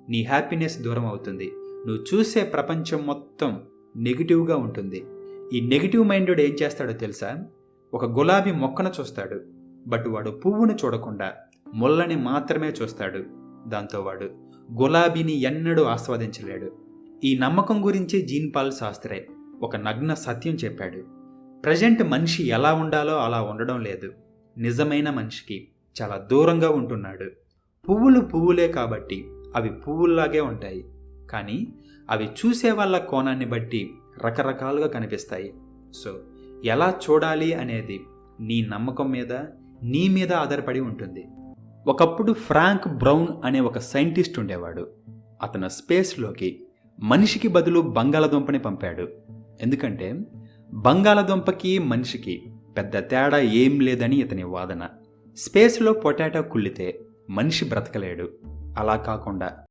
నీ హ్యాపీనెస్ దూరం అవుతుంది. నువ్వు చూసే ప్రపంచం మొత్తం నెగిటివ్గా ఉంటుంది. ఈ నెగిటివ్ మైండెడ్ ఏం చేస్తాడో తెలుసా? ఒక గులాబీ మొక్కను చూస్తాడు, బట్ వాడు పువ్వును చూడకుండా ముళ్ళని మాత్రమే చూస్తాడు. దాంతో వాడు గులాబీని ఎన్నడూ ఆస్వాదించలేడు. ఈ నమ్మకం గురించి జీన్ పాల్ శాస్త్రే ఒక నగ్న సత్యం చెప్పాడు. ప్రజెంట్ మనిషి ఎలా ఉండాలో అలా ఉండడం లేదు. నిజమైన మనిషికి చాలా దూరంగా ఉంటున్నాడు. పువ్వులు పువ్వులే కాబట్టి అవి పువ్వుల్లాగే ఉంటాయి, కానీ అవి చూసే వాళ్ళ కోణాన్ని బట్టి రకరకాలుగా కనిపిస్తాయి. సో ఎలా చూడాలి అనేది నీ నమ్మకం మీద, నీ మీద ఆధారపడి ఉంటుంది. ఒకప్పుడు ఫ్రాంక్ బ్రౌన్ అనే ఒక సైంటిస్ట్ ఉండేవాడు. అతను స్పేస్లోకి మనిషికి బదులు బంగాళదుంపని పంపాడు. ఎందుకంటే బంగాళదుంపకి మనిషికి పెద్ద తేడా ఏం లేదని ఇతని వాదన. స్పేస్లో పొటాటో కుళ్ళితే మనిషి బ్రతకలేడు. అలా కాకుండా